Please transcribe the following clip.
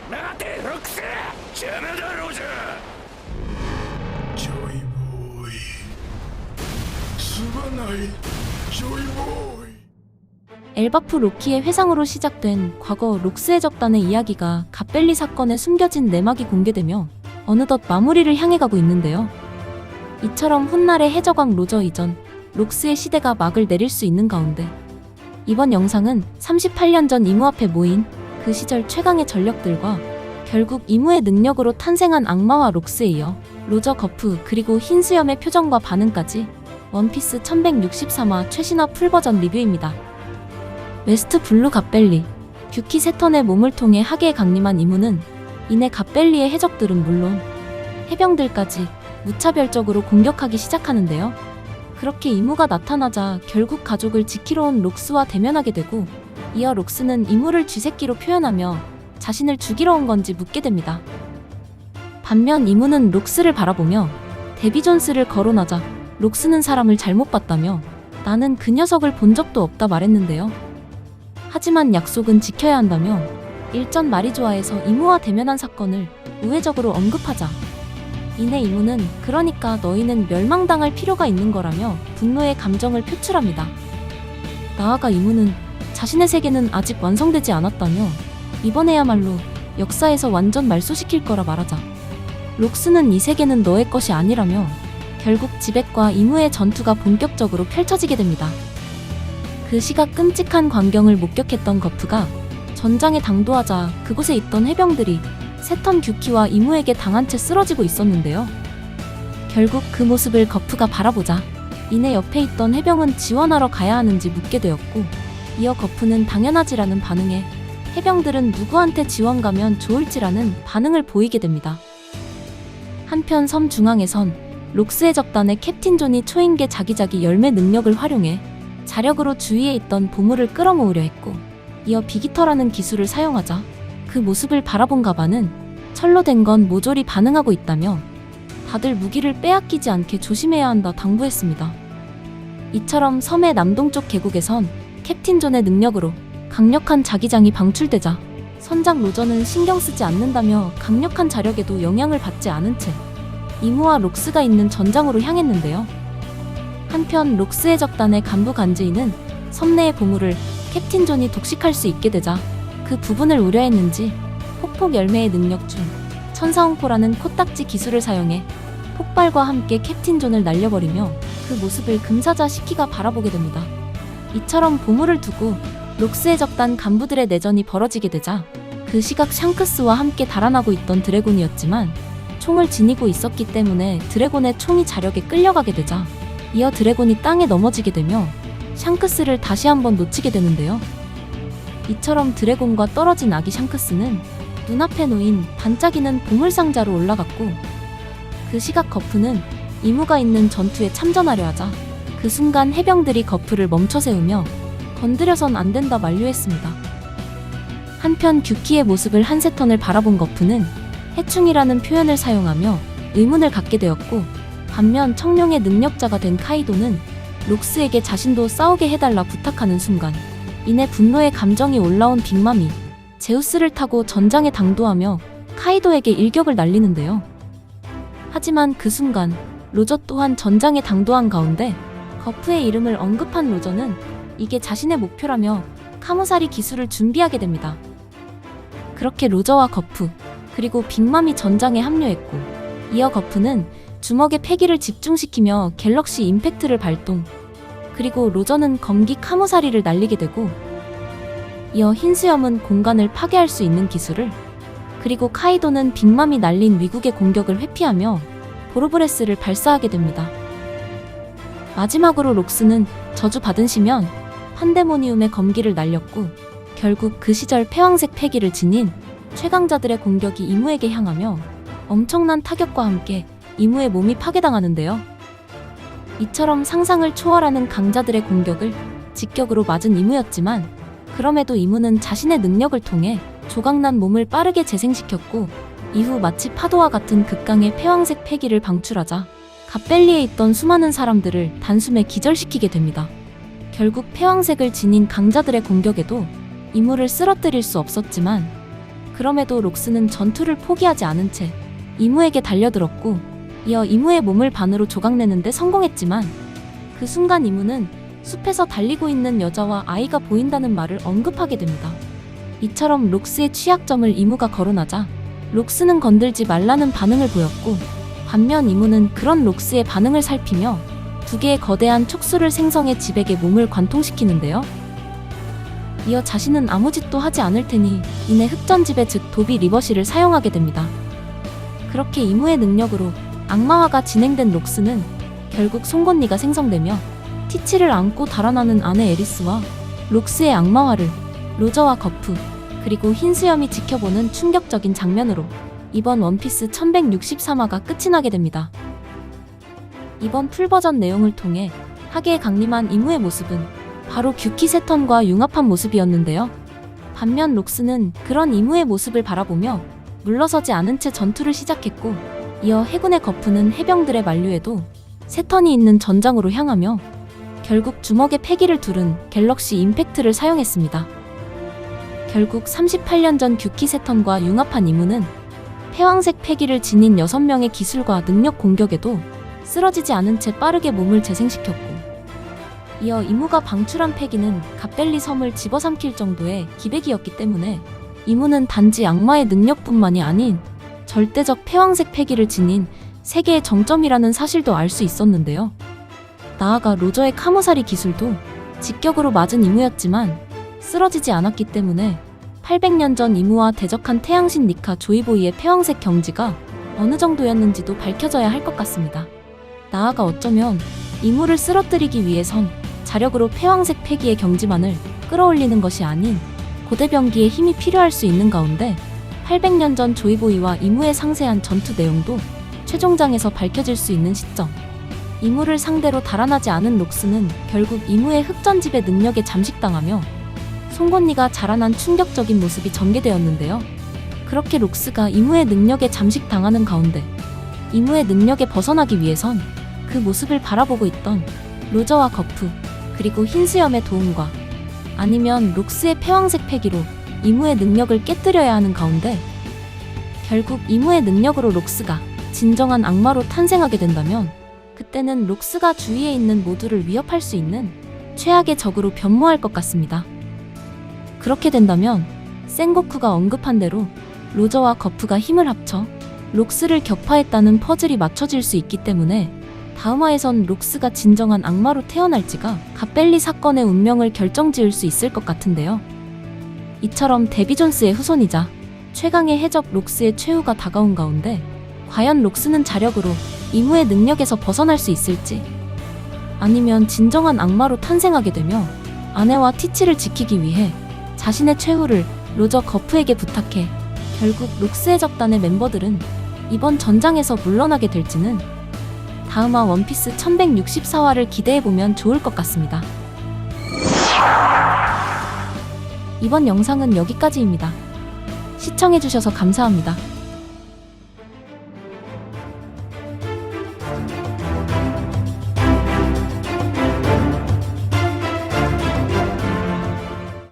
待てロックス、邪魔だロジャー。ジョイボーイ、すまないジョイボーイ。 엘바프 로키의 회상으로 시작된 과거 록스의 적단의 이야기가 갓벨리 사건에 숨겨진 내막이 공개되며 어느덧 마무리를 향해 가고 있는데요. 이처럼 훗날의 해적왕 로저 이전 록스의 시대가 막을 내릴 수 있는 가운데 이번 영상은 38년 전 이무 앞에 모인 그 시절 최강의 전력들과 결국 이무의 능력으로 탄생한 악마와 록스에 이어 로저 거프 그리고 흰 수염의 표정과 반응까지 원피스 1163화 최신화 풀버전 리뷰입니다. 웨스트 블루 갓벨리, 뷰키 세턴의 몸을 통해 하계에 강림한 이무는 이내 갓벨리의 해적들은 물론 해병들까지 무차별적으로 공격하기 시작하는데요. 그렇게 이무가 나타나자 결국 가족을 지키러 온 록스와 대면하게 되고 이어 록스는 이무를 쥐새끼로 표현하며 자신을 죽이러 온 건지 묻게 됩니다. 반면 이무는 록스를 바라보며 데비 존스를 거론하자 록스는 사람을 잘못 봤다며 나는 그 녀석을 본 적도 없다 말했는데요. 하지만 약속은 지켜야 한다며 일전 마리조아에서 이무와 대면한 사건을 우회적으로 언급하자 이내 이무는 그러니까 너희는 멸망당할 필요가 있는 거라며 분노의 감정을 표출합니다. 나아가 이무는 자신의 세계는 아직 완성되지 않았다며 이번에야말로 역사에서 완전 말소시킬 거라 말하자 록스는 이 세계는 너의 것이 아니라며 결국 지백과 이무의 전투가 본격적으로 펼쳐지게 됩니다. 그 시각 끔찍한 광경을 목격했던 거프가 전장에 당도하자 그곳에 있던 해병들이 세턴 뷰키와 이무에게 당한 채 쓰러지고 있었는데요. 결국 그 모습을 거프가 바라보자 이내 옆에 있던 해병은 지원하러 가야 하는지 묻게 되었고 이어 거프는 당연하지라는 반응에 해병들은 누구한테 지원 가면 좋을지라는 반응을 보이게 됩니다. 한편 섬 중앙에선 록스의 적단의 캡틴 존이 초인계 자기자기 열매 능력을 활용해 자력으로 주위에 있던 보물을 끌어모으려 했고 이어 비기터라는 기술을 사용하자 그 모습을 바라본 가바는 철로 된 건 모조리 반응하고 있다며 다들 무기를 빼앗기지 않게 조심해야 한다 당부했습니다. 이처럼 섬의 남동쪽 계곡에선 캡틴 존의 능력으로 강력한 자기장이 방출되자 선장 로저는 신경 쓰지 않는다며 강력한 자력에도 영향을 받지 않은 채 이무와 록스가 있는 전장으로 향했는데요. 한편 록스의 적단의 간부 간즈이는 섬 내의 보물을 캡틴 존이 독식할 수 있게 되자 그 부분을 우려했는지 폭폭 열매의 능력 중 천사홍포라는 코딱지 기술을 사용해 폭발과 함께 캡틴 존을 날려버리며 그 모습을 금사자 시키가 바라보게 됩니다. 이처럼 보물을 두고 록스의 적단 간부들의 내전이 벌어지게 되자 그 시각 샹크스와 함께 달아나고 있던 드래곤이었지만 총을 지니고 있었기 때문에 드래곤의 총이 자력에 끌려가게 되자 이어 드래곤이 땅에 넘어지게 되며 샹크스를 다시 한번 놓치게 되는데요. 이처럼 드래곤과 떨어진 아기 샹크스는 눈앞에 놓인 반짝이는 보물상자로 올라갔고 그 시각 거프는 이무가 있는 전투에 참전하려 하자 그 순간 해병들이 거프를 멈춰 세우며 건드려선 안 된다 만류했습니다. 한편 뷰키의 모습을 한 세턴을 바라본 거프는 해충이라는 표현을 사용하며 의문을 갖게 되었고 반면 청룡의 능력자가 된 카이도는 록스에게 자신도 싸우게 해달라 부탁하는 순간 이내 분노의 감정이 올라온 빅맘이 제우스를 타고 전장에 당도하며 카이도에게 일격을 날리는데요. 하지만 그 순간 로저 또한 전장에 당도한 가운데 거프의 이름을 언급한 로저는 이게 자신의 목표라며 카무사리 기술을 준비하게 됩니다. 그렇게 로저와 거프 그리고 빅맘이 전장에 합류했고 이어 거프는 주먹의 패기를 집중시키며 갤럭시 임팩트를 발동 그리고 로저는 검기 카무사리를 날리게 되고 이어 흰수염은 공간을 파괴할 수 있는 기술을 그리고 카이도는 빅맘이 날린 위국의 공격을 회피하며 보로브레스를 발사하게 됩니다. 마지막으로 록스는 저주받은 시면 판데모니움의 검기를 날렸고 결국 그 시절 패왕색 패기를 지닌 최강자들의 공격이 이무에게 향하며 엄청난 타격과 함께 이무의 몸이 파괴당하는데요. 이처럼 상상을 초월하는 강자들의 공격을 직격으로 맞은 이무였지만 그럼에도 이무는 자신의 능력을 통해 조각난 몸을 빠르게 재생시켰고 이후 마치 파도와 같은 극강의 패왕색 패기를 방출하자 갓벨리에 있던 수많은 사람들을 단숨에 기절시키게 됩니다. 결국 패왕색을 지닌 강자들의 공격에도 이무를 쓰러뜨릴 수 없었지만 그럼에도 록스는 전투를 포기하지 않은 채 이무에게 달려들었고, 이어 이무의 몸을 반으로 조각내는데 성공했지만, 그 순간 이무는 숲에서 달리고 있는 여자와 아이가 보인다는 말을 언급하게 됩니다. 이처럼 록스의 취약점을 이무가 거론하자 록스는 건들지 말라는 반응을 보였고, 반면 이무는 그런 록스의 반응을 살피며 두 개의 거대한 촉수를 생성해 집에게 몸을 관통시키는데요. 이어 자신은 아무 짓도 하지 않을 테니 이내 흑전지배 즉 도비 리버시를 사용하게 됩니다. 그렇게 이무의 능력으로 악마화가 진행된 록스는 결국 송곳니가 생성되며 티치를 안고 달아나는 아내 에리스와 록스의 악마화를 로저와 거프 그리고 흰수염이 지켜보는 충격적인 장면으로 이번 원피스 1163화가 끝이 나게 됩니다. 이번 풀버전 내용을 통해 하계에 강림한 이무의 모습은 바로 규키 세턴과 융합한 모습이었는데요. 반면 록스는 그런 이무의 모습을 바라보며 물러서지 않은 채 전투를 시작했고, 이어 해군의 거프는 해병들의 만류에도 세턴이 있는 전장으로 향하며 결국 주먹에 패기를 두른 갤럭시 임팩트를 사용했습니다. 결국 38년 전 규키 세턴과 융합한 이무는 패왕색 패기를 지닌 6명의 기술과 능력 공격에도 쓰러지지 않은 채 빠르게 몸을 재생시켰고, 이어 이무가 방출한 패기는 갓벨리 섬을 집어삼킬 정도의 기백이었기 때문에 이무는 단지 악마의 능력뿐만이 아닌 절대적 패왕색 패기를 지닌 세계의 정점이라는 사실도 알 수 있었는데요. 나아가 로저의 카모사리 기술도 직격으로 맞은 이무였지만 쓰러지지 않았기 때문에 800년 전 이무와 대적한 태양신 니카 조이보이의 패왕색 경지가 어느 정도였는지도 밝혀져야 할 것 같습니다. 나아가 어쩌면 이무를 쓰러뜨리기 위해선 자력으로 패왕색 패기의 경지만을 끌어올리는 것이 아닌 고대병기의 힘이 필요할 수 있는 가운데 800년 전 조이보이와 이무의 상세한 전투 내용도 최종장에서 밝혀질 수 있는 시점, 이무를 상대로 달아나지 않은 록스는 결국 이무의 흑전지배 능력에 잠식당하며 송곳니가 자라난 충격적인 모습이 전개되었는데요. 그렇게 록스가 이무의 능력에 잠식당하는 가운데 이무의 능력에 벗어나기 위해선 그 모습을 바라보고 있던 로저와 거프 그리고 흰수염의 도움과 아니면 록스의 패왕색 패기로 이무의 능력을 깨뜨려야 하는 가운데 결국 이무의 능력으로 록스가 진정한 악마로 탄생하게 된다면 그때는 록스가 주위에 있는 모두를 위협할 수 있는 최악의 적으로 변모할 것 같습니다. 그렇게 된다면 센고쿠가 언급한 대로 로저와 거프가 힘을 합쳐 록스를 격파했다는 퍼즐이 맞춰질 수 있기 때문에 다음화에선 록스가 진정한 악마로 태어날지가 갓벨리 사건의 운명을 결정지을 수 있을 것 같은데요. 이처럼 데비 존스의 후손이자 최강의 해적 록스의 최후가 다가온 가운데 과연 록스는 자력으로 이무의 능력에서 벗어날 수 있을지, 아니면 진정한 악마로 탄생하게 되며 아내와 티치를 지키기 위해 자신의 최후를 로저 거프에게 부탁해 결국 록스의 적단의 멤버들은 이번 전장에서 물러나게 될지는 다음화 원피스 1164화를 기대해보면 좋을 것 같습니다. 이번 영상은 여기까지입니다. 시청해주셔서 감사합니다.